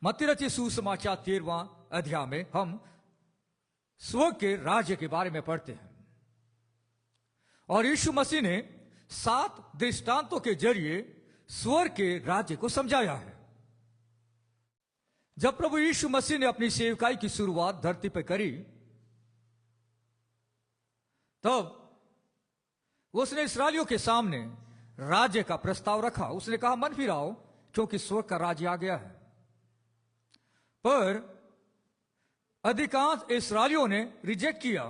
मत्ती रचित सुसमाचार 13वां अध्याय में हम स्वर्ग के राज्य के बारे में पढ़ते हैं और यीशु मसीह ने 7 दृष्टांतों के जरिए स्वर्ग के राज्य को समझाया है। जब प्रभु यीशु मसीह ने अपनी सेवकाई की शुरुआत धरती पर करी, तब उसने इस्राएलियों के सामने राज्य का प्रस्ताव रखा। उसने कहा, मन फिराओ क्योंकि स्वर्ग का राज्य आ गया है। पर अधिकांश इस्राएलियों ने रिजेक्ट किया,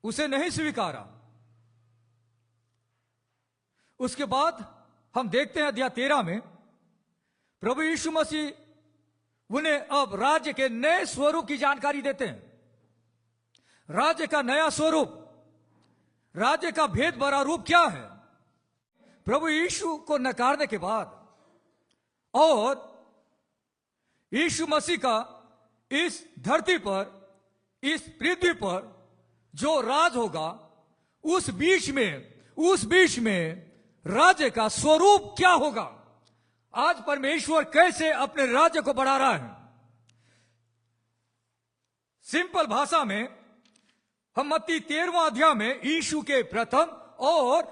उसे नहीं स्वीकारा। उसके बाद हम देखते हैं अध्याय 13 में प्रभु यीशु मसीह उन्हें अब राज्य के नए स्वरूप की जानकारी देते हैं। राज्य का नया स्वरूप, राज्य का भेद भरा रूप क्या है। प्रभु यीशु को नकारने के बाद और यीशु मसीह का इस धरती पर, इस पृथ्वी पर जो राज होगा, उस बीच में राज्य का स्वरूप क्या होगा। आज परमेश्वर कैसे अपने राज्य को बढ़ा रहा है। सिंपल भाषा में हम मत्ती 13वां अध्याय में यीशु के प्रथम और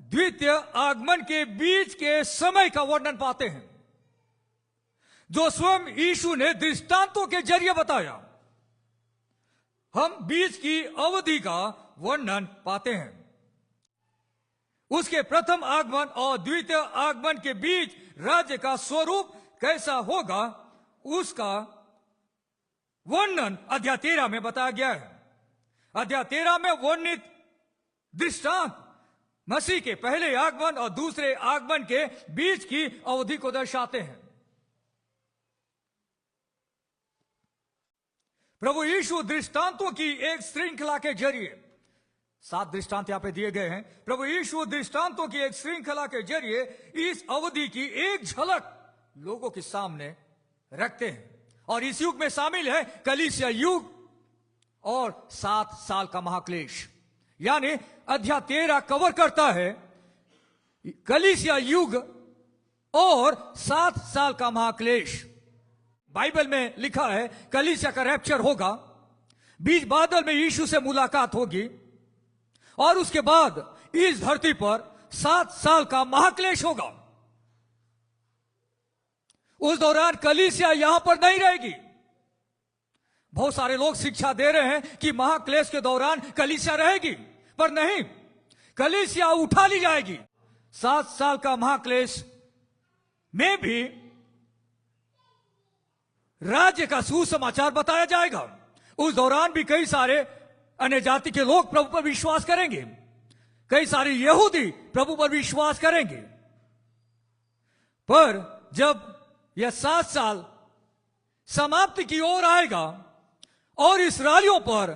द्वितीय आगमन के बीच के समय का वर्णन पाते हैं, जो स्वयं यीशु ने दृष्टांतों के जरिए बताया। हम बीच की अवधि का वर्णन पाते हैं। उसके प्रथम आगमन और द्वितीय आगमन के बीच राज्य का स्वरूप कैसा होगा, उसका वर्णन अध्याय 13 में बताया गया है। अध्याय 13 में वर्णित दृष्टांत मसीह के पहले आगमन और दूसरे आगमन के बीच की अवधि को दर्शाते हैं। प्रभु यीशु दृष्टांतों की एक श्रृंखला के जरिए, 7 दृष्टांत यहां पे दिए गए हैं। प्रभु यीशु दृष्टांतों की एक श्रृंखला के जरिए इस अवधि की एक झलक लोगों के सामने रखते हैं। और इस युग में शामिल है कलीसिया युग और 7 साल का महाक्लेश। यानी अध्याय 13 कवर करता है कलीसिया युग और 7 साल का महाक्लेश। बाइबल में लिखा है कलीसिया का रैप्चर होगा, बीच बादल में यीशु से मुलाकात होगी और उसके बाद इस धरती पर 7 साल का महाक्लेश होगा। उस दौरान कलीसिया यहां पर नहीं रहेगी। बहुत सारे लोग शिक्षा दे रहे हैं कि महाक्लेश के दौरान कलीसिया रहेगी, पर नहीं, कलीसिया उठा ली जाएगी। 7 साल का महाक्लेश में भी राज्य का सुसमाचार बताया जाएगा। उस दौरान भी कई सारे अन्य जाति के लोग प्रभु पर विश्वास करेंगे, कई सारे यहूदी प्रभु पर विश्वास करेंगे। पर जब यह 7 साल समाप्ति की ओर आएगा और इस्राएलियों पर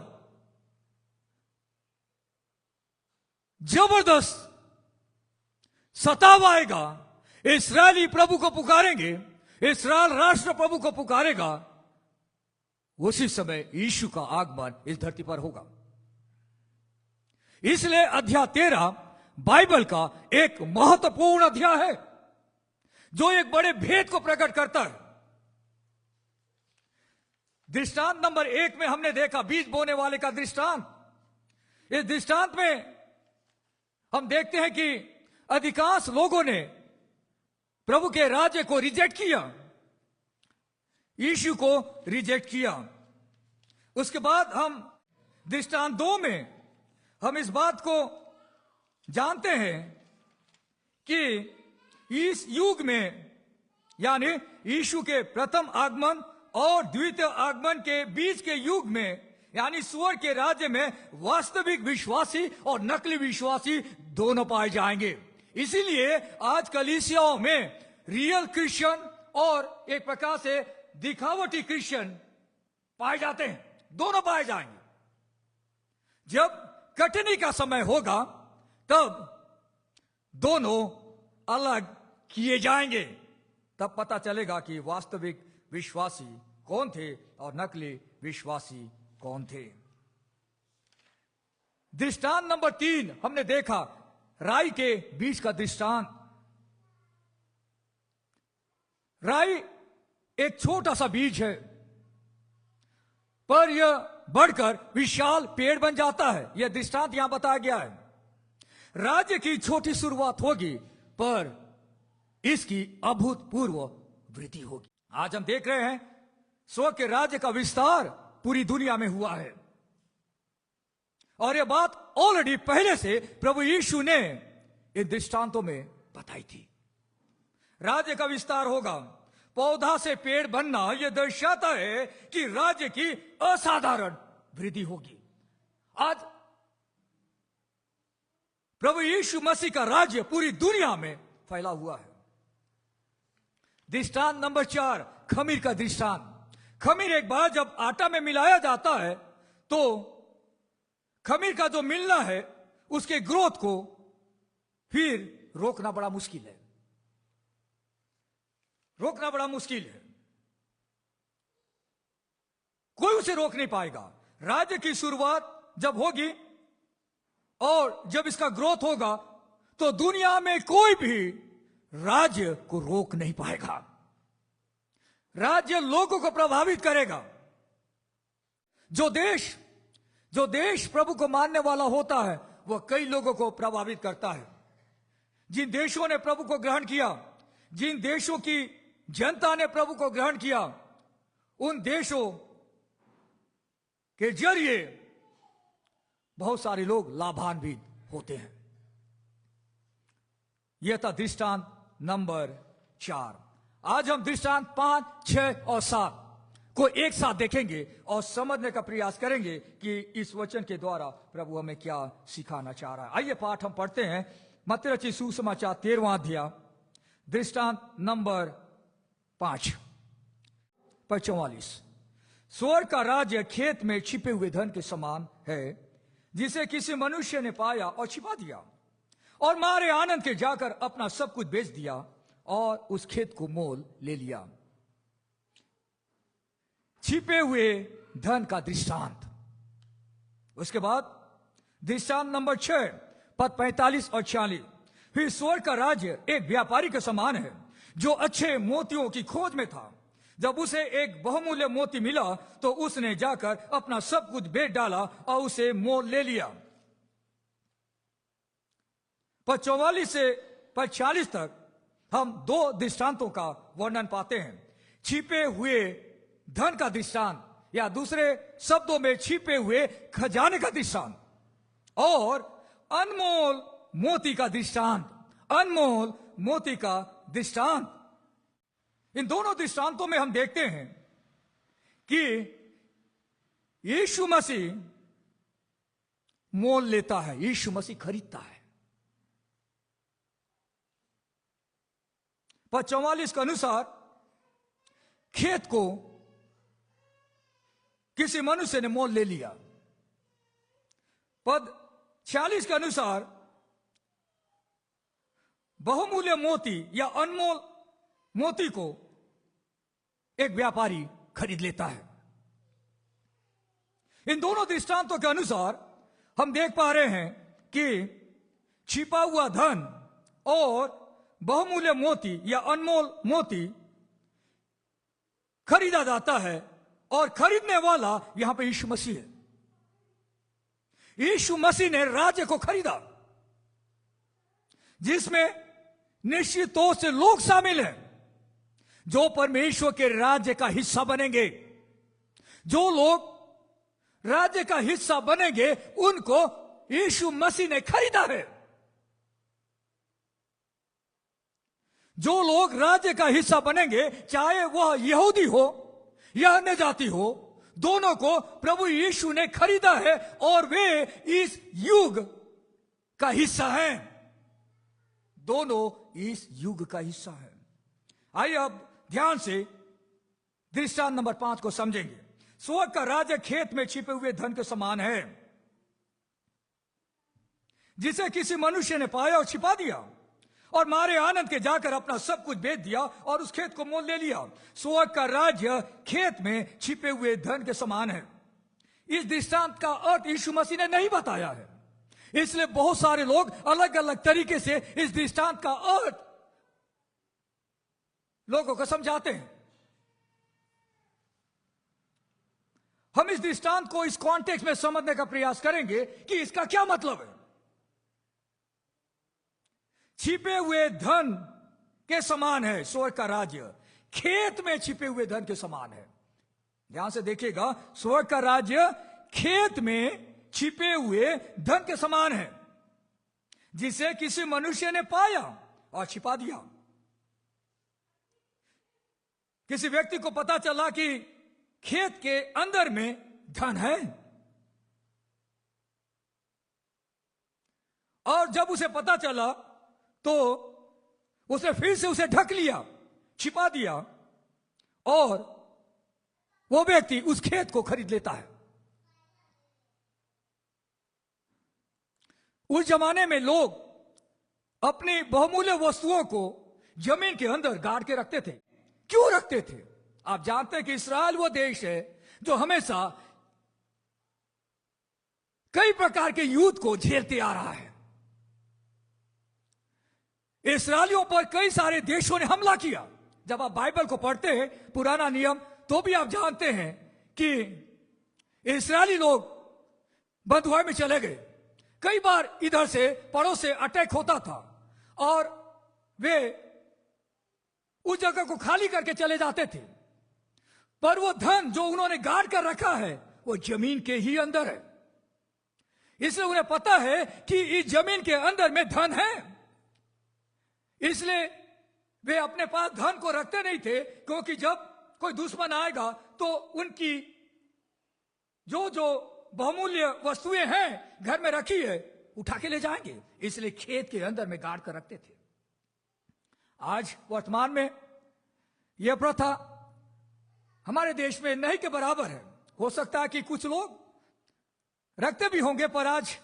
जबरदस्त सताव आएगा, इस्राएली प्रभु को पुकारेंगे, इस्राएल राष्ट्र प्रभु को पुकारेगा, उसी समय यीशु का आगमन इस धरती पर होगा। इसलिए अध्याय 13 बाइबल का एक महत्वपूर्ण अध्याय है जो एक बड़े भेद को प्रकट करता है। दृष्टांत नंबर 1 में हमने देखा बीज बोने वाले का दृष्टांत। इस दृष्टांत में हम देखते हैं कि अधिकांश लोगों ने प्रभु के राज्य को रिजेक्ट किया, यीशु को रिजेक्ट किया। उसके बाद हम दृष्टांत 2 में हम इस बात को जानते हैं कि इस युग में, यानी यीशु के प्रथम आगमन और द्वितीय आगमन के बीच के युग में, यानी स्वर्ग के राज्य में वास्तविक विश्वासी और नकली विश्वासी दोनों पाए जाएंगे। इसीलिए आज कलीसियाओं में रियल क्रिश्चियन और एक प्रकार से दिखावटी क्रिश्चियन पाए जाते हैं, दोनों पाए जाएंगे। जब कटनी का समय होगा तब दोनों अलग किए जाएंगे, तब पता चलेगा कि वास्तविक विश्वासी कौन थे और नकली विश्वासी कौन थे। दृष्टांत नंबर 3 हमने देखा राई के बीज का दृष्टांत। राई एक छोटा सा बीज है, पर यह बढ़कर विशाल पेड़ बन जाता है। यह दृष्टांत यहां बताया गया है। राज्य की छोटी शुरुआत होगी, पर इसकी अभूतपूर्व वृद्धि होगी। आज हम देख रहे हैं स्वर्ग के राज्य का विस्तार पूरी दुनिया में हुआ है, और यह बात ऑलरेडी पहले से प्रभु यीशु ने इन दृष्टांतों में बताई थी। राज्य का विस्तार होगा, पौधा से पेड़ बनना यह दर्शाता है कि राज्य की असाधारण वृद्धि होगी। आज प्रभु यीशु मसीह का राज्य पूरी दुनिया में फैला हुआ है। दृष्टांत नंबर 4, खमीर का दृष्टांत। खमीर एक बार जब आटा में मिलाया जाता है तो खमीर का जो मिलना है उसके ग्रोथ को फिर रोकना बड़ा मुश्किल है, रोकना बड़ा मुश्किल है। कोई उसे रोक नहीं पाएगा। राज्य की शुरुआत जब होगी और जब इसका ग्रोथ होगा तो दुनिया में कोई भी राज्य को रोक नहीं पाएगा। राज्य लोगों को प्रभावित करेगा। जो देश प्रभु को मानने वाला होता है वह कई लोगों को प्रभावित करता है। जिन देशों ने प्रभु को ग्रहण किया, जिन देशों की जनता ने प्रभु को ग्रहण किया, उन देशों के जरिए बहुत सारे लोग लाभान्वित होते हैं। यह था दृष्टांत नंबर 4। आज हम दृष्टांत 5, 6 और 7 को एक साथ देखेंगे और समझने का प्रयास करेंगे कि इस वचन के द्वारा प्रभु हमें क्या सिखाना चाह रहा है। आइए पाठ हम पढ़ते हैं। मत्ती रचित सुसमाचार 13वां अध्याय, दृष्टांत नंबर 5 पर 44। स्वर्ग का राज्य खेत में छिपे हुए धन के समान है, जिसे किसी मनुष्य ने पाया और छिपा दिया, और मारे आनंद के जाकर अपना सब कुछ बेच दिया और उस खेत को मोल ले लिया। छिपे हुए धन का दृष्टांत। उसके बाद दृष्टांत नंबर 6 पद 45 और 46। फिर स्वर्ग का राज्य एक व्यापारी के समान है, जो अच्छे मोतियों की खोज में था। जब उसे एक बहुमूल्य मोती मिला तो उसने जाकर अपना सब कुछ बेच डाला और उसे मोल ले लिया। पद 44 से पद 40 तक हम 2 दृष्टांतों का वर्णन पाते हैं। छिपे हुए धन का दृष्टांत, या दूसरे शब्दों में छिपे हुए खजाने का दृष्टांत, और अनमोल मोती का दृष्टांत, अनमोल मोती का दृष्टांत। इन दोनों दृष्टांतों में हम देखते हैं कि यीशु मसीह मोल लेता है, यीशु मसीह खरीदता है। पद 44 के अनुसार खेत को किसी मनुष्य ने मोल ले लिया। पद 46 के अनुसार बहुमूल्य मोती या अनमोल मोती को एक व्यापारी खरीद लेता है। इन दोनों दृष्टांतों के अनुसार हम देख पा रहे हैं कि छिपा हुआ धन और बहुमूल्य मोती या अनमोल मोती खरीदा जाता है, और खरीदने वाला यहां पे यीशु मसीह है। यीशु मसीह ने राज्य को खरीदा, जिसमें निश्चित तौर से लोग शामिल हैं जो परमेश्वर के राज्य का हिस्सा बनेंगे। जो लोग राज्य का हिस्सा बनेंगे उनको यीशु मसीह ने खरीदा है। जो लोग राज्य का हिस्सा बनेंगे, चाहे वह यहूदी हो या अन्य जाति हो, दोनों को प्रभु यीशु ने खरीदा है और वे इस युग का हिस्सा हैं। दोनों इस युग का हिस्सा हैं। आइए अब ध्यान से दृष्टांत नंबर 5 को समझेंगे। स्वर्ग का राज्य खेत में छिपे हुए धन के समान है, जिसे किसी मनुष्य ने पाया और छिपा दिया, और मारे आनंद के जाकर अपना सब कुछ बेच दिया और उस खेत को मोल ले लिया। स्वर्ग का राज्य खेत में छिपे हुए धन के समान है। इस दृष्टांत का अर्थ यीशु मसीह ने नहीं बताया है, इसलिए बहुत सारे लोग अलग अलग तरीके से इस दृष्टांत का अर्थ लोगों को समझाते हैं। हम इस दृष्टांत को इस कॉन्टेक्स्ट में समझने का प्रयास करेंगे कि इसका क्या मतलब है। छिपे हुए धन के समान है स्वर्ग का राज्य, खेत में छिपे हुए धन के समान है। ध्यान से देखिएगा, स्वर्ग का राज्य खेत में छिपे हुए धन के समान है, जिसे किसी मनुष्य ने पाया और छिपा दिया। किसी व्यक्ति को पता चला कि खेत के अंदर में धन है, और जब उसे पता चला तो उसने फिर से उसे ढक लिया, छिपा दिया, और वो व्यक्ति उस खेत को खरीद लेता है। उस जमाने में लोग अपनी बहुमूल्य वस्तुओं को जमीन के अंदर गाड़ के रखते थे। क्यों रखते थे? आप जानते हैं कि इस्राएल वो देश है जो हमेशा कई प्रकार के युद्ध को झेलते आ रहा है। इस्राएलियों पर कई सारे देशों ने हमला किया। जब आप बाइबल को पढ़ते हैं, पुराना नियम, तो भी आप जानते हैं कि इस्राएली लोग बंधुआई में चले गए। कई बार इधर से पड़ोस से अटैक होता था और वे उस जगह को खाली करके चले जाते थे, पर वो धन जो उन्होंने गाड़ कर रखा है वो जमीन के ही अंदर है। इसलिए उन्हें पता है कि इस जमीन के अंदर में धन है, इसलिए वे अपने पास धन को रखते नहीं थे, क्योंकि जब कोई दुश्मन आएगा तो उनकी जो जो बहुमूल्य वस्तुएं हैं घर में रखी है उठा के ले जाएंगे। इसलिए खेत के अंदर में गाड़ कर रखते थे। आज वर्तमान में यह प्रथा हमारे देश में नहीं के बराबर है। हो सकता है कि कुछ लोग रखते भी होंगे, पर आज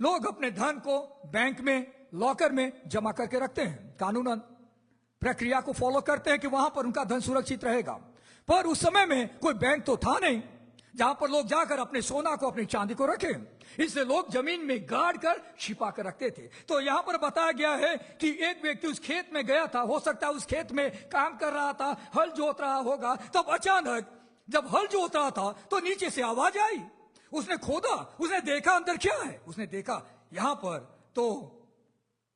लोग अपने धन को बैंक में, लॉकर में जमा करके रखते हैं। कानूनन प्रक्रिया को फॉलो करते हैं कि वहां पर उनका धन सुरक्षित रहेगा। पर उस समय में कोई बैंक तो था नहीं जहां पर लोग जाकर अपने सोना को, अपनी चांदी को रखें। इसलिए लोग जमीन में गाड़ कर छिपा कर रखते थे। तो यहां पर बताया गया है कि एक व्यक्ति उस खेत में गया था। हो सकता है उस खेत में काम कर रहा था, हल जोत रहा होगा। तब अचानक जब हल जोत रहा था तो नीचे से आवाज आई। उसने खोदा, उसने देखा अंदर क्या है। उसने देखा यहां पर तो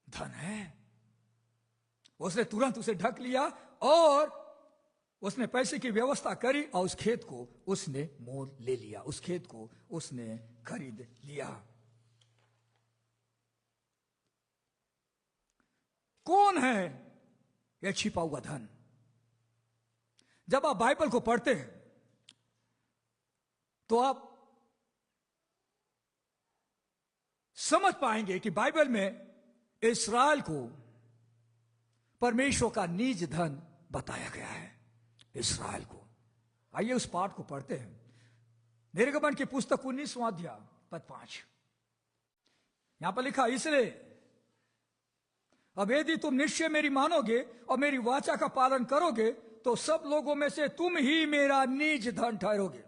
धन है। उसने तुरंत उसे ढक लिया और उसने पैसे की व्यवस्था करी और उस खेत को उसने मोल ले लिया, उस खेत को उसने खरीद लिया। कौन है यह छिपा हुआ धन? जब आप बाइबल को पढ़ते हैं तो आप समझ पाएंगे कि बाइबल में इस्राएल को परमेश्वर का निज धन बताया गया है। इस्राएल को, आइए उस पाठ को पढ़ते हैं। निर्गमन की पुस्तक 19वां अध्याय पद 5। यहां पर लिखा, इसलिए अब यदि तुम निश्चय मेरी मानोगे और मेरी वाचा का पालन करोगे तो सब लोगों में से तुम ही मेरा निज धन ठहरोगे।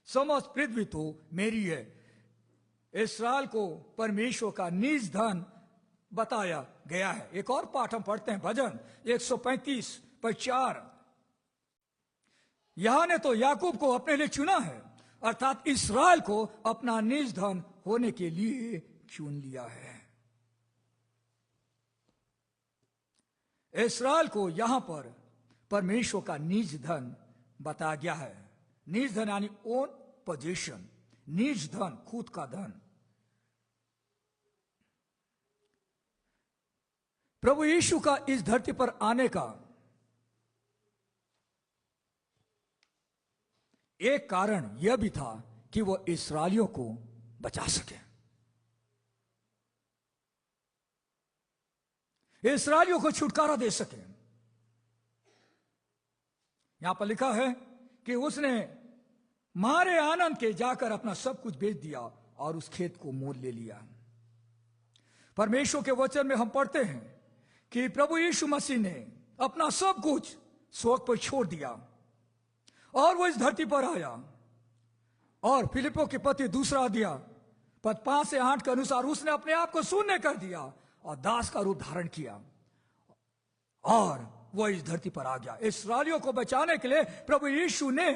समस्त पृथ्वी तो मेरी है। इस्राएल को परमेश्वर का निज धन बताया गया है। एक और पाठ हम पढ़ते हैं, भजन 135 पद 4। यहां ने तो याकूब को अपने लिए चुना है, अर्थात इस्राएल को अपना निज धन होने के लिए चुन लिया है। इस्राएल को यहां पर परमेश्वर का निज धन बताया गया है। निज धन यानी ओन पोजीशन, निज धन, खुद का धन। प्रभु यीशु का इस धरती पर आने का एक कारण यह भी था कि वह इस्राएलियों को बचा सके। इस्राएलियों को छुटकारा दे सके। यहां पर लिखा है कि उसने मारे आनंद के जाकर अपना सब कुछ बेच दिया और उस खेत को मोल ले लिया। परमेश्वर के वचन में हम पढ़ते हैं कि प्रभु यीशु मसीह ने अपना सब कुछ स्वर्ग पर छोड़ दिया और वो इस धरती पर आया। और फिलिपियों के पत्र 2 अध्याय पद 5 से 8 के अनुसार उसने अपने आप को शून्य कर दिया और दास का रूप धारण किया और वो इस धरती पर आ गया। इस्राएलियों को बचाने के लिए प्रभु यीशु ने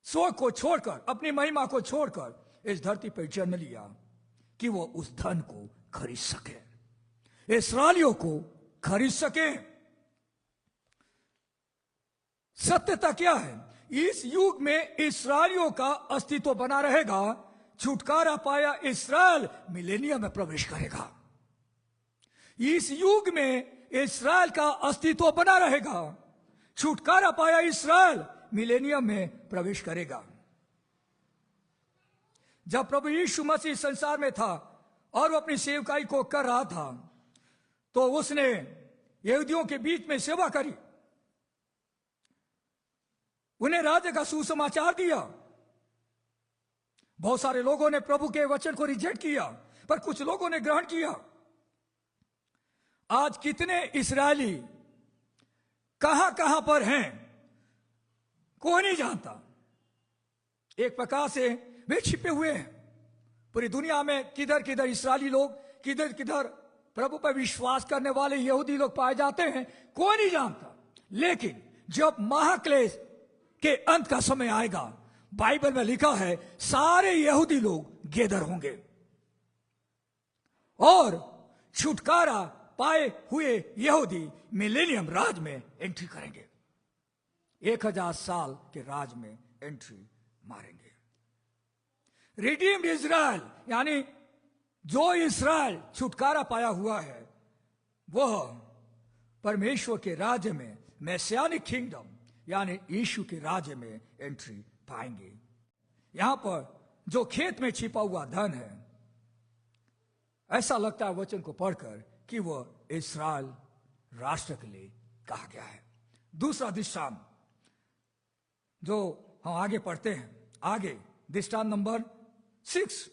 स्वर्ग को छोड़कर, अपनी महिमा को छोड़कर इस धरती पर जन्म लिया कि वो उस धन को खरीद सके, इस्राएलियों को खरीद सके। सत्यता क्या है? इस युग में इस्राएलियों का अस्तित्व बना रहेगा। छुटकारा पाया इस्राएल मिलेनियम में प्रवेश करेगा। इस युग में इस्राएल का अस्तित्व बना रहेगा। छुटकारा पाया इस्राएल मिलेनियम में प्रवेश करेगा। जब प्रभु यीशु मसीह संसार में था और वो अपनी सेवकाई को कर रहा था, तो उसने यहूदियों के बीच में सेवा करी, उन्हें राज्य का सुसमाचार दिया। बहुत सारे लोगों ने प्रभु के वचन को रिजेक्ट किया, पर कुछ लोगों ने ग्रहण किया। आज कितने इस्राएली कहां कहां पर हैं कोई नहीं जानता। एक प्रकार से वे छिपे हुए हैं। पूरी दुनिया में किधर किधर इस्राएली लोग, किधर किधर प्रभु पर विश्वास करने वाले यहूदी लोग पाए जाते हैं, कोई नहीं जानता। लेकिन जब महाक्लेश के अंत का समय आएगा, बाइबल में लिखा है सारे यहूदी लोग गेदर होंगे और छुटकारा पाए हुए यहूदी मिलेनियम राज में एंट्री करेंगे। 1000 साल के राज में एंट्री मारेंगे। रिडीम्ड इज़राइल, यानी जो इस्राएल छुटकारा पाया हुआ है, वह परमेश्वर के राज्य में, मैसियानिक किंगडम यानी यीशु के राज्य में एंट्री पाएंगे। यहां पर जो खेत में छिपा हुआ धन है, ऐसा लगता है वचन को पढ़कर कि वह इस्राएल राष्ट्र के लिए कहा गया है। दूसरा दृष्टांत जो हम आगे पढ़ते हैं, आगे दृष्टांत नंबर 6,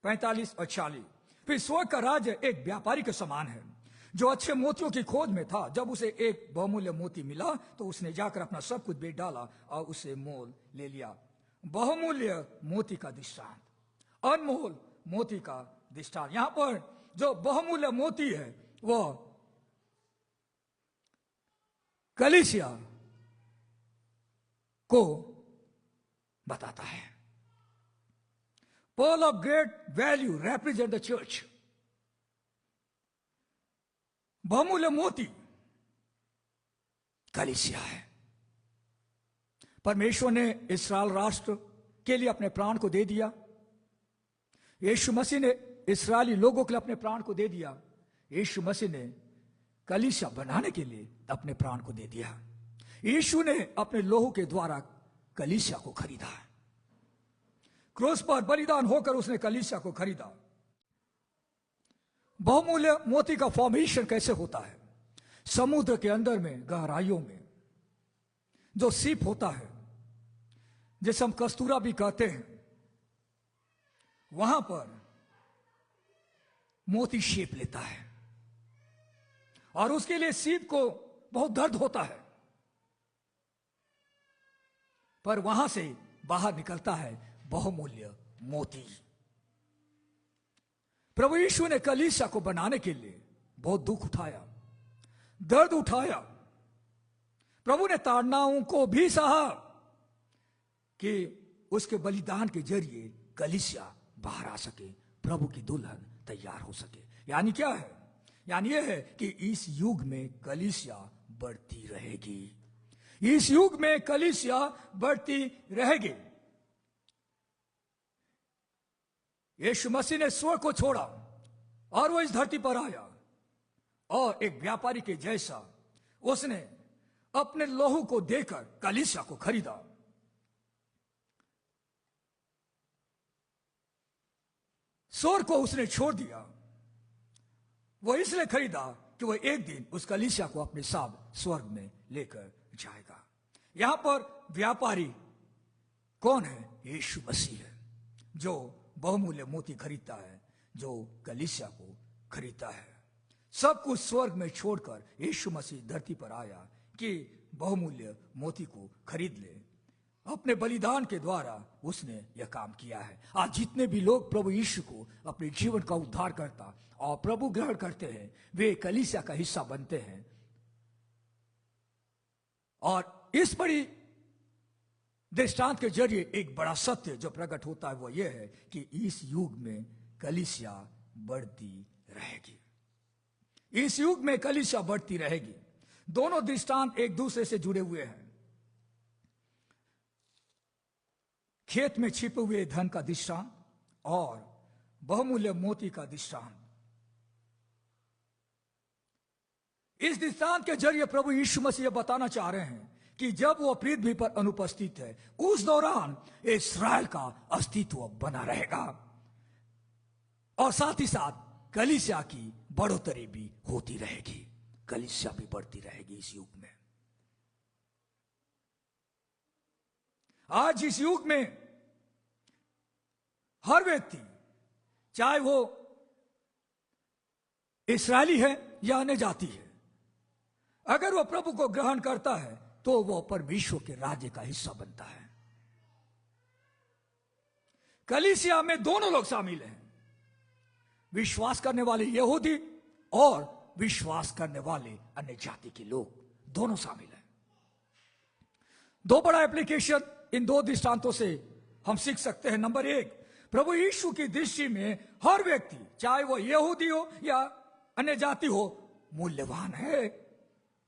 45 और 40। फिर स्वर्ग का राज्य एक व्यापारी के समान है जो अच्छे मोतियों की खोज में था। जब उसे एक बहुमूल्य मोती मिला तो उसने जाकर अपना सब कुछ बेच डाला और उसे मोल ले लिया। बहुमूल्य मोती का दृष्टांत, अनमोल मोती का दृष्टांत। यहां पर जो बहुमूल्य मोती है वह कलीसिया को बताता है। Pearl of great value represent the church. बहुमूल्य मोती कलीसिया है। परमेश्वर ने इस्राएल राष्ट्र के लिए अपने प्राण को दे दिया। यीशु मसीह ने इस्राएली लोगों के लिए अपने प्राण को दे दिया। यीशु मसीह ने कलीसिया बनाने के लिए अपने प्राण को दे दिया। यीशु ने अपने लोहू के द्वारा कलीसिया को खरीदा। क्रूस पर बलिदान होकर उसने कलीसिया को खरीदा। बहुमूल्य मोती का फॉर्मेशन कैसे होता है? समुद्र के अंदर में गहराइयों में जो सीप होता है, जिसे हम कस्तूरा भी कहते हैं, वहां पर मोती शेप लेता है और उसके लिए सीप को बहुत दर्द होता है, पर वहां से बाहर निकलता है बहुमूल्य मोती। प्रभु यीशु ने कलीसिया को बनाने के लिए बहुत दुख उठाया, दर्द उठाया। प्रभु ने ताड़नाओं को भी सहा कि उसके बलिदान के जरिए कलीसिया बाहर आ सके, प्रभु की दुल्हन तैयार हो सके। यानी क्या है? यानी यह है कि इस युग में कलीसिया बढ़ती रहेगी। इस युग में कलीसिया बढ़ती रहेगी। यीशु मसीह ने स्वर्ग को छोड़ा और वो इस धरती पर आया और एक व्यापारी के जैसा उसने अपने लोहू को देकर कलीसिया को खरीदा। स्वर्ग को उसने छोड़ दिया। वो इसलिए खरीदा कि वो एक दिन उस कलीसिया को अपने साथ स्वर्ग में लेकर जाएगा। यहां पर व्यापारी कौन है? यीशु मसीह है, जो बहुमूल्य मोती खरीदता है, जो कलीसिया को खरीदता है। सब कुछ स्वर्ग में छोड़कर यीशु मसीह धरती पर आया कि बहुमूल्य मोती को खरीद ले। अपने बलिदान के द्वारा उसने यह काम किया है। आज जितने भी लोग प्रभु यीशु को अपने जीवन का उद्धार करता और प्रभु ग्रहण करते हैं, वे कलीसिया का हिस्सा बनते हैं और इस बड़ी दृष्टांत के जरिए एक बड़ा सत्य जो प्रकट होता है वो ये है कि इस युग में कलीसिया बढ़ती रहेगी। इस युग में कलीसिया बढ़ती रहेगी। दोनों दृष्टांत एक दूसरे से जुड़े हुए हैं। खेत में छिपे हुए धन का दृष्टांत और बहुमूल्य मोती का दृष्टांत। इस दृष्टांत के जरिए प्रभु यीशु मसीह बताना चाह रहे हैं कि जब वो पृथ्वी पर अनुपस्थित है उस दौरान इस्राएल का अस्तित्व बना रहेगा और साथ ही साथ कलीसिया की बढ़ोतरी भी होती रहेगी। कलीसिया भी बढ़ती रहेगी इस युग में। आज इस युग में हर व्यक्ति, चाहे वो इस्राएली है या अन्य जाति है, अगर वो प्रभु को ग्रहण करता है तो वो परमेश्वर के राज्य का हिस्सा बनता है। कलीसिया में दोनों लोग शामिल हैं, विश्वास करने वाले यहूदी और विश्वास करने वाले अन्य जाति के लोग, दोनों शामिल हैं। दो बड़ा एप्लीकेशन इन दो दृष्टांतों से हम सीख सकते हैं। नंबर एक, प्रभु यीशु की दृष्टि में हर व्यक्ति, चाहे वो यहूदी हो या अन्य जाति हो, मूल्यवान है।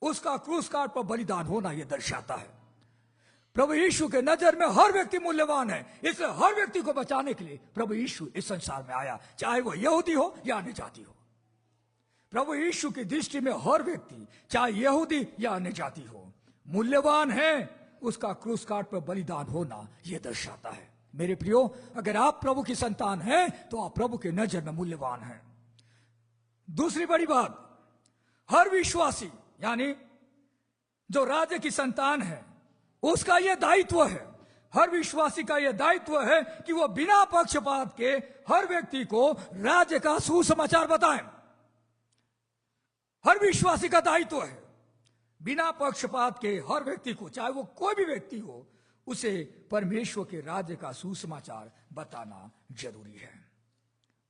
उसका क्रूस काट पर बलिदान होना यह दर्शाता है प्रभु यीशु के नजर में हर व्यक्ति मूल्यवान है। इसलिए हर व्यक्ति को बचाने के लिए प्रभु यीशु इस संसार में आया, चाहे वो यहूदी हो या अन्य जाति हो। प्रभु यीशु की दृष्टि में हर व्यक्ति, चाहे यहूदी या अन्य जाति हो, मूल्यवान है। उसका क्रूस काट पर बलिदान होना यह दर्शाता है। मेरे प्रियो, अगर आप प्रभु की संतान हैं तो आप प्रभु के नजर में मूल्यवान हैं। दूसरी बड़ी बात, हर विश्वासी यानी जो राज्य की संतान है उसका यह दायित्व है, हर विश्वासी का यह दायित्व है कि वह बिना पक्षपात के हर व्यक्ति को राज्य का सुसमाचार बताएं। हर विश्वासी का दायित्व है बिना पक्षपात के हर व्यक्ति को, चाहे वो कोई भी व्यक्ति हो, उसे परमेश्वर के राज्य का सुसमाचार बताना जरूरी है।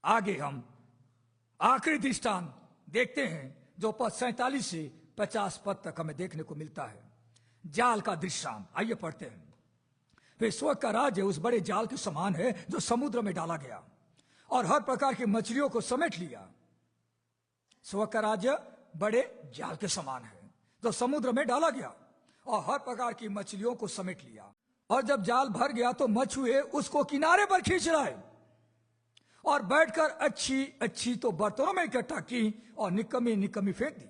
आगे हम आखिरी दृष्टांत देखते हैं जो पद 47 से 50 पद तक हमें देखने को मिलता है। जाल का दृष्टांत, आइए पढ़ते हैं। फिर स्वर्ग का राज्य उस बड़े जाल के समान है जो समुद्र में डाला गया और हर प्रकार की मछलियों को समेट लिया। स्वर्ग का राज्य बड़े जाल के समान है जो समुद्र में डाला गया और हर प्रकार की मछलियों को समेट लिया। और जब जाल भर गया तो मछुए उसको किनारे पर खींच लाए और बैठकर अच्छी अच्छी तो बर्तनों में इकट्ठा की और निकम्मी निकम्मी फेंक दी।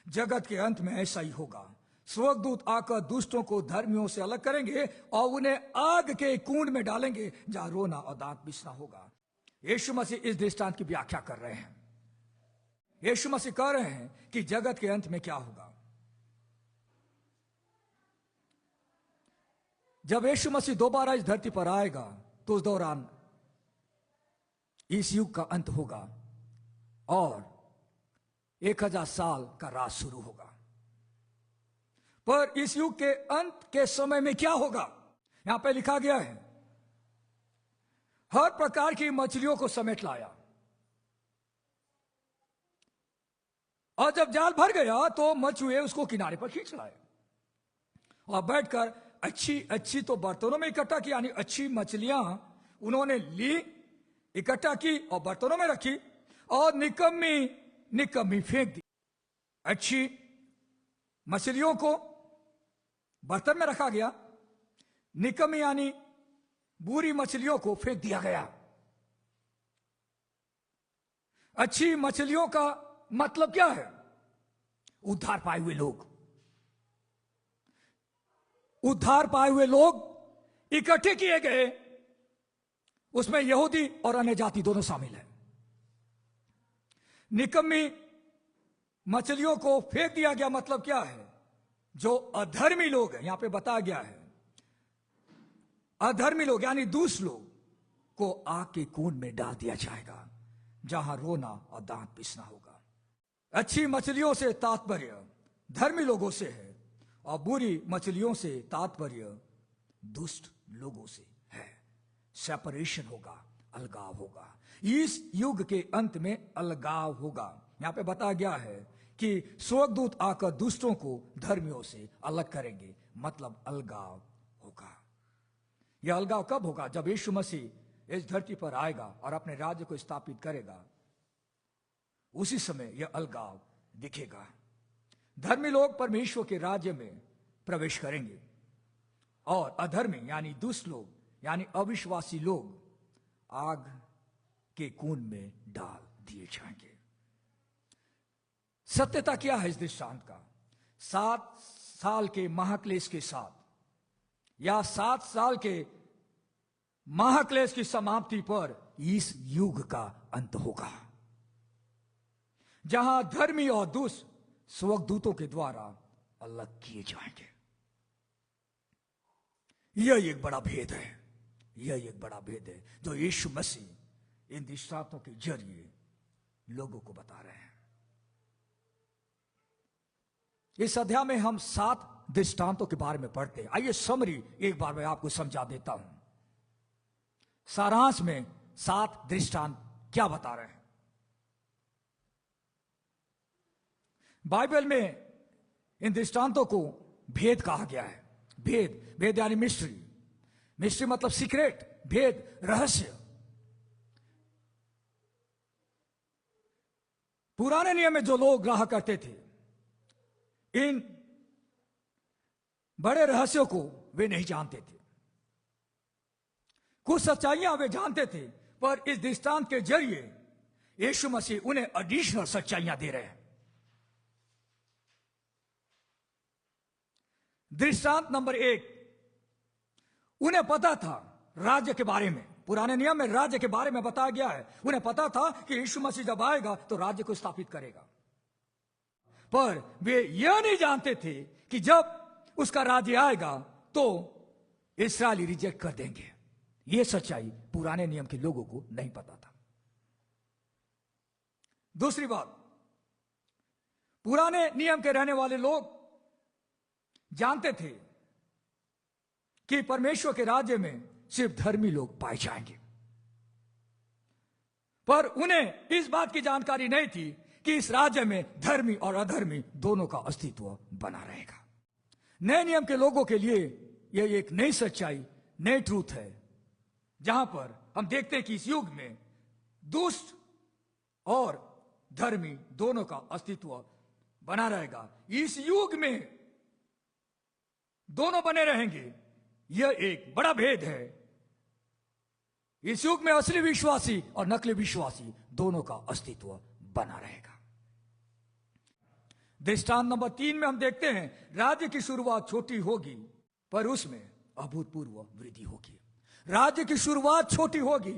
जगत के अंत में ऐसा ही होगा। स्वर्गदूत आकर दुष्टों को धर्मियों से अलग करेंगे और उन्हें आग के कुंड में डालेंगे जहां रोना और दांत पिसना होगा। यीशु मसीह इस दृष्टांत की व्याख्या कर रहे हैं। यीशु मसीह कह रहे हैं कि जगत के अंत में क्या होगा। जब यीशु मसीह दोबारा इस धरती पर आएगा तो उस दौरान इस युग का अंत होगा और 1000 साल का राज शुरू होगा। पर इस युग के अंत के समय में क्या होगा, यहां पे लिखा गया है, हर प्रकार की मछलियों को समेट लाया। और जब जाल भर गया तो मछुए उसको किनारे पर खींच लाए और बैठकर अच्छी अच्छी तो बर्तनों में इकट्ठा की, यानी अच्छी मछलियां उन्होंने ली, इकट्ठा की और बर्तनों में रखी और निकम्मी निकम्मी फेंक दी। अच्छी मछलियों को बर्तन में रखा गया, निकम्मी यानी बुरी मछलियों को फेंक दिया गया। अच्छी मछलियों का मतलब क्या है? उद्धार पाए हुए लोग। उद्धार पाए हुए लोग इकट्ठे किए गए, उसमें यहूदी और अन्य जाति दोनों शामिल हैं। निकम्मी मछलियों को फेंक दिया गया, मतलब क्या है? जो अधर्मी लोग हैं, यहां पे बताया गया है, अधर्मी लोग यानी दूसरे लोग को आग के कुंड में डाल दिया जाएगा जहां रोना और दांत पिसना होगा। अच्छी मछलियों से तात्पर्य धर्मी लोगों से है और बुरी मछलियों से तात्पर्य दुष्ट लोगों से है। सेपरेशन होगा, अलगाव होगा। इस युग के अंत में अलगाव होगा। यहां पे बताया गया है कि स्वर्गदूत आकर दुष्टों को धर्मियों से अलग करेंगे, मतलब अलगाव होगा। यह अलगाव कब होगा? जब यीशु मसीह इस धरती पर आएगा और अपने राज्य को स्थापित करेगा, उसी समय यह अलगाव दिखेगा। धर्मी लोग परमेश्वर के राज्य में प्रवेश करेंगे और अधर्मी यानी दुष्ट लोग यानी अविश्वासी लोग आग के कुंड में डाल दिए जाएंगे। सत्यता क्या है इस दृष्टांत का? 7 साल के महाक्लेश के साथ या 7 साल के महाक्लेश की समाप्ति पर इस युग का अंत होगा, जहां धर्मी और दुष्ट स्वर्गदूतों के द्वारा अलग किए जाएंगे। यह एक बड़ा भेद है, यह एक बड़ा भेद है जो यीशु मसीह इन दृष्टांतों के जरिए लोगों को बता रहे हैं। इस अध्याय में हम 7 दृष्टांतों के बारे में पढ़ते हैं। आइए समरी एक बार मैं आपको समझा देता हूं। सारांश में 7 दृष्टांत क्या बता रहे हैं। बाइबल में इन दृष्टांतों को भेद कहा गया है। भेद यानी मिस्ट्री मतलब सीक्रेट, भेद, रहस्य। पुराने नियम में जो लोग रहा करते थे, इन बड़े रहस्यों को वे नहीं जानते थे। कुछ सच्चाइयां वे जानते थे, पर इस दृष्टांत के जरिए यीशु मसीह उन्हें एडिशनल सच्चाइयां दे रहे हैं। दृष्टांत नंबर 1, उन्हें पता था राज्य के बारे में। पुराने नियम में राज्य के बारे में बताया गया है। उन्हें पता था कि यीशु मसीह जब आएगा तो राज्य को स्थापित करेगा, पर वे यह नहीं जानते थे कि जब उसका राज्य आएगा तो इस्राएली रिजेक्ट कर देंगे। यह सच्चाई पुराने नियम के लोगों को नहीं पता था। दूसरी बात, पुराने नियम के रहने वाले लोग जानते थे कि परमेश्वर के राज्य में सिर्फ धर्मी लोग पाए जाएंगे, पर उन्हें इस बात की जानकारी नहीं थी कि इस राज्य में धर्मी और अधर्मी दोनों का अस्तित्व बना रहेगा। नए नियम के लोगों के लिए यह एक नई सच्चाई, नई ट्रूथ है, जहां पर हम देखते हैं कि इस युग में दुष्ट और धर्मी दोनों का अस्तित्व बना रहेगा। इस युग में दोनों बने रहेंगे। यह एक बड़ा भेद है। इस युग में असली विश्वासी और नकली विश्वासी दोनों का अस्तित्व बना रहेगा। दृष्टांत नंबर 3 में हम देखते हैं राज्य की शुरुआत छोटी होगी, पर उसमें अभूतपूर्व वृद्धि होगी। राज्य की शुरुआत छोटी होगी,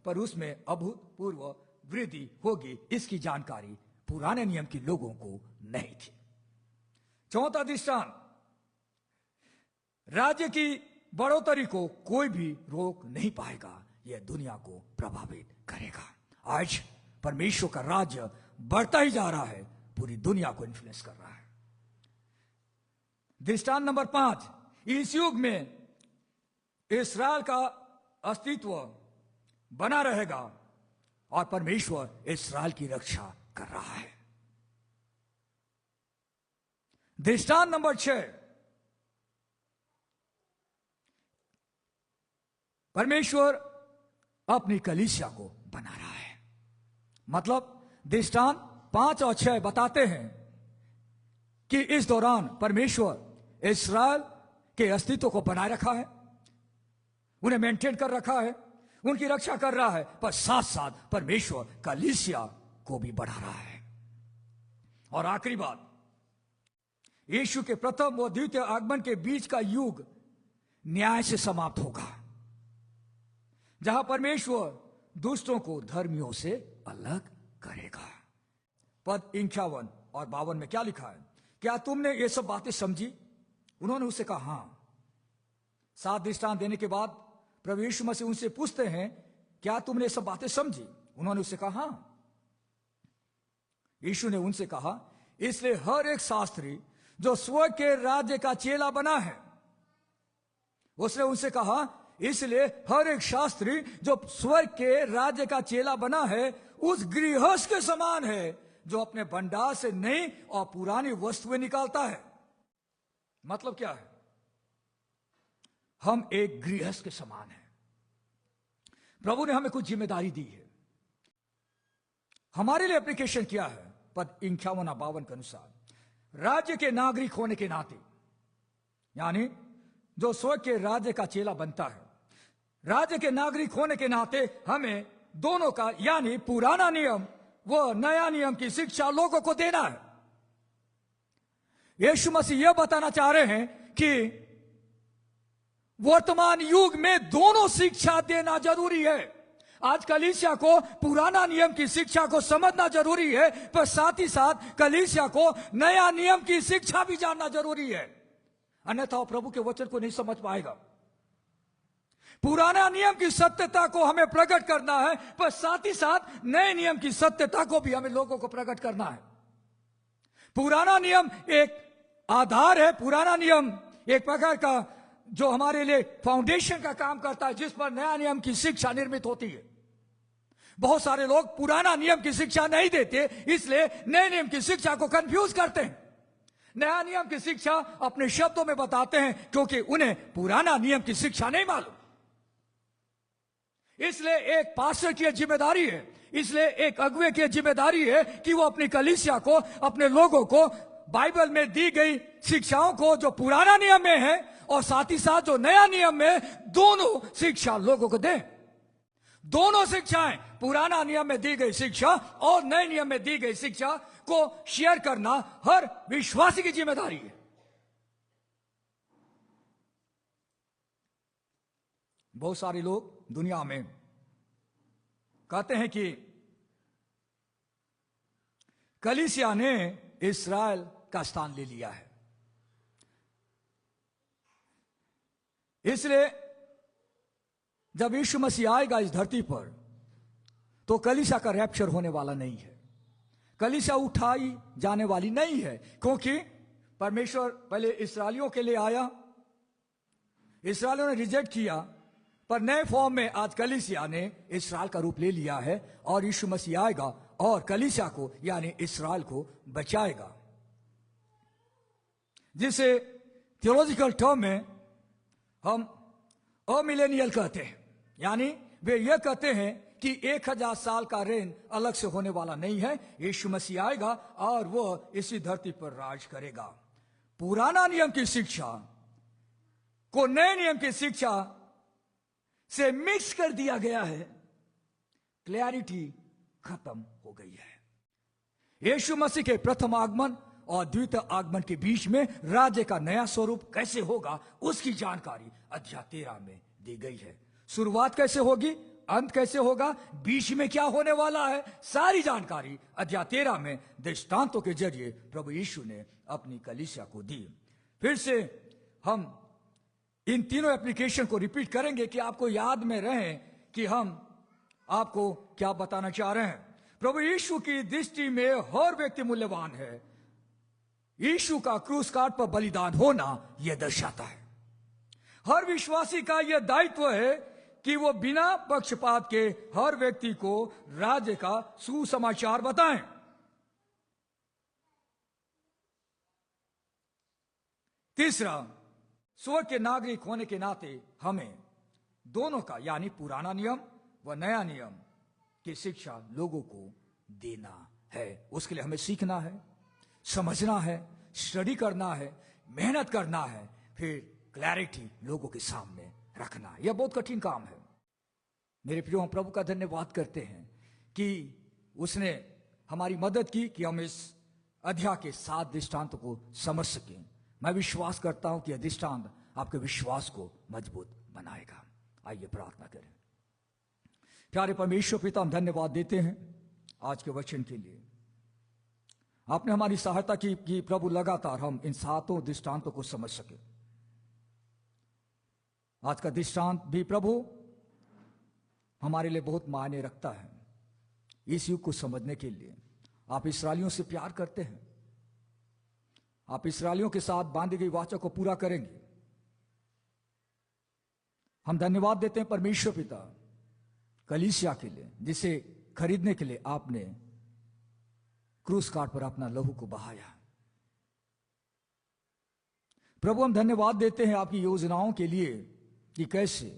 पर उसमें अभूतपूर्व वृद्धि होगी। इसकी जानकारी पुराने नियम के लोगों को नहीं थी। चौथा दृष्टांत, राज्य की बढ़ोतरी को कोई भी रोक नहीं पाएगा। यह दुनिया को प्रभावित करेगा। आज परमेश्वर का राज्य बढ़ता ही जा रहा है, पूरी दुनिया को इन्फ्लुएंस कर रहा है। दृष्टांत नंबर 5, इस युग में इस्राएल का अस्तित्व बना रहेगा और परमेश्वर इस्राएल की रक्षा कर रहा है। दृष्टांत नंबर 6, परमेश्वर अपनी कलीसिया को बना रहा है। मतलब दृष्टांत 5 और 6 बताते हैं कि इस दौरान परमेश्वर इस्राएल के अस्तित्व को बनाए रखा है, उन्हें मेंटेन कर रखा है, उनकी रक्षा कर रहा है, पर साथ साथ परमेश्वर कलीसिया को भी बढ़ा रहा है। और आखिरी बात, यीशु के प्रथम व द्वितीय आगमन के बीच का युग न्याय से समाप्त होगा, जहां परमेश्वर दुष्टों को धर्मियों से अलग करेगा। पद 51 और 52 में क्या लिखा है? क्या तुमने ये सब बातें समझी? उन्होंने उससे कहा हां। 7 दृष्टांत देने के बाद प्रभु यीशु मसीह उनसे पूछते हैं, क्या तुमने ये सब बातें समझी? उन्होंने उससे कहा हां। यीशु ने उनसे कहा, इसलिए हर एक शास्त्री जो स्वर्ग के राज्य का चेला बना है, उसने उनसे कहा, इसलिए हर एक शास्त्री जो स्वर्ग के राज्य का चेला बना है उस गृहस्थ के समान है जो अपने भंडार से नई और पुरानी वस्तुएं निकालता है। मतलब क्या है? हम एक गृहस्थ के समान हैं। प्रभु ने हमें कुछ जिम्मेदारी दी है। हमारे लिए एप्लीकेशन क्या है? पद 51-52 के अनुसार, राज्य के नागरिक होने के नाते, यानी जो स्वर्ग के राज्य का चेला बनता है, राज्य के नागरिक होने के नाते हमें दोनों का, यानी पुराना नियम व नया नियम की शिक्षा लोगों को देना है। यीशु मसीह यह बताना चाह रहे हैं कि वर्तमान युग में दोनों शिक्षा देना जरूरी है। आज कलीसिया को पुराना नियम की शिक्षा को समझना जरूरी है, पर साथ ही साथ कलीसिया को नया नियम की शिक्षा भी जानना जरूरी है, अन्यथा प्रभु के वचन को नहीं समझ पाएगा। पुराना नियम की सत्यता को हमें प्रकट करना है, पर साथ ही साथ नए नियम की सत्यता को भी हमें लोगों को प्रकट करना है। पुराना नियम एक आधार है, पुराना नियम एक प्रकार का जो हमारे लिए फाउंडेशन का काम करता है, जिस पर नया नियम की शिक्षा निर्मित होती है। बहुत सारे लोग पुराना नियम की शिक्षा नहीं देते, इसलिए नए नियम की शिक्षा को कंफ्यूज करते हैं। नया नियम की शिक्षा अपने शब्दों में बताते हैं, क्योंकि उन्हें पुराना नियम की शिक्षा नहीं मालूम। इसलिए एक पास्टर की जिम्मेदारी है, इसलिए एक अगुवे की जिम्मेदारी है कि वो अपनी कलीसिया को, अपने लोगों को बाइबल में दी गई शिक्षाओं को, जो पुराना नियम में है और साथ ही साथ जो नया नियम में, दोनों शिक्षा लोगों को दें। दोनों शिक्षाएं, पुराना नियम में दी गई शिक्षा और नए नियम में दी गई शिक्षा को शेयर करना हर विश्वासी की जिम्मेदारी है। बहुत सारे लोग दुनिया में कहते हैं कि कलीसिया ने इस्राएल का स्थान ले लिया है, इसलिए जब यीशु मसीह आएगा इस धरती पर तो कलीसिया का रैप्चर होने वाला नहीं है, कलीसिया उठाई जाने वाली नहीं है, क्योंकि परमेश्वर पहले इस्राएलियों के लिए आया, इस्राएलियों ने रिजेक्ट किया, पर नए फॉर्म में आज कलीसिया ने इस्राएल का रूप ले लिया है और यीशु मसीह आएगा और कलीसिया को, यानी इस्राएल को बचाएगा, जिसे थियोलॉजिकल टर्म में हम अमिलेनियल कहते हैं। यानी वे यह कहते हैं कि 1000 साल का रेन अलग से होने वाला नहीं है, यीशु मसीह आएगा और वह इसी धरती पर राज करेगा। पुराना नियम की शिक्षा को नए नियम की शिक्षा से मिक्स कर दिया गया है, क्लैरिटी खत्म हो गई है। यीशु मसीह के प्रथम आगमन और द्वितीय आगमन के बीच में राज्य का नया स्वरूप कैसे होगा, उसकी जानकारी अध्याय 13 में दी गई है। शुरुआत कैसे होगी, अंत कैसे होगा, बीच में क्या होने वाला है, सारी जानकारी अध्याय 13 में दृष्टांतों के जरिए प्रभु यीशु ने अपनी कलीसिया को दी। फिर से हम इन तीनों एप्लीकेशन को रिपीट करेंगे कि आपको याद में रहे कि हम आपको क्या बताना चाह रहे हैं। प्रभु यीशु की दृष्टि में हर व्यक्ति मूल्यवान है। यीशु का क्रूस काट पर बलिदान होना यह दर्शाता है। हर विश्वासी का यह दायित्व है कि वो बिना पक्षपात के हर व्यक्ति को राज्य का सुसमाचार बताएं। तीसरा, स्वर्ग के नागरिक होने के नाते हमें दोनों का, यानी पुराना नियम व नया नियम की शिक्षा लोगों को देना है। उसके लिए हमें सीखना है, समझना है, स्टडी करना है, मेहनत करना है, फिर क्लैरिटी लोगों के सामने रखना है। यह बहुत कठिन काम है। मेरे प्रियो, हम प्रभु का धन्यवाद करते हैं कि उसने हमारी मदद की कि हम इस अध्याय के 7 दृष्टांतों को समझ सकें। मैं विश्वास करता हूं कि यह दृष्टांत आपके विश्वास को मजबूत बनाएगा। आइए प्रार्थना करें। प्यारे परमेश्वर पिता, हम धन्यवाद देते हैं आज के वचन के लिए। आपने हमारी सहायता की कि प्रभु लगातार हम इन 7 दृष्टांतों को समझ सके। आज का दृष्टांत भी प्रभु हमारे लिए बहुत मायने रखता है। इस युग को समझने के लिए आप इस्राएलियों से प्यार करते हैं, आप इस्राएलियों के साथ बांधी गई वाचा को पूरा करेंगे। हम धन्यवाद देते हैं परमेश्वर पिता कलीसिया के लिए, जिसे खरीदने के लिए आपने क्रूस काट पर अपना लहू को बहाया। प्रभु, हम धन्यवाद देते हैं आपकी योजनाओं के लिए कि कैसे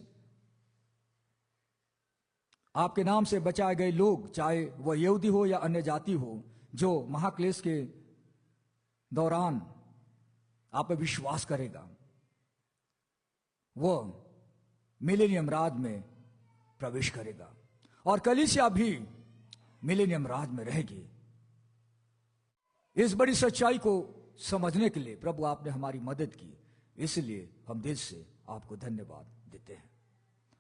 आपके नाम से बचाए गए लोग, चाहे वह यहूदी हो या अन्य जाति हो, जो महाक्लेश के दौरान आप पे विश्वास करेगा, वह मिलेनियम राज में प्रवेश करेगा और कलीसिया भी मिलेनियम राज में रहेगी। इस बड़ी सच्चाई को समझने के लिए प्रभु आपने हमारी मदद की, इसलिए हम दिल से आपको धन्यवाद देते हैं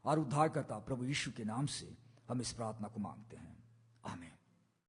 और उद्धारकर्ता प्रभु यीशु के नाम से हम इस प्रार्थना को मांगते हैं, आमीन।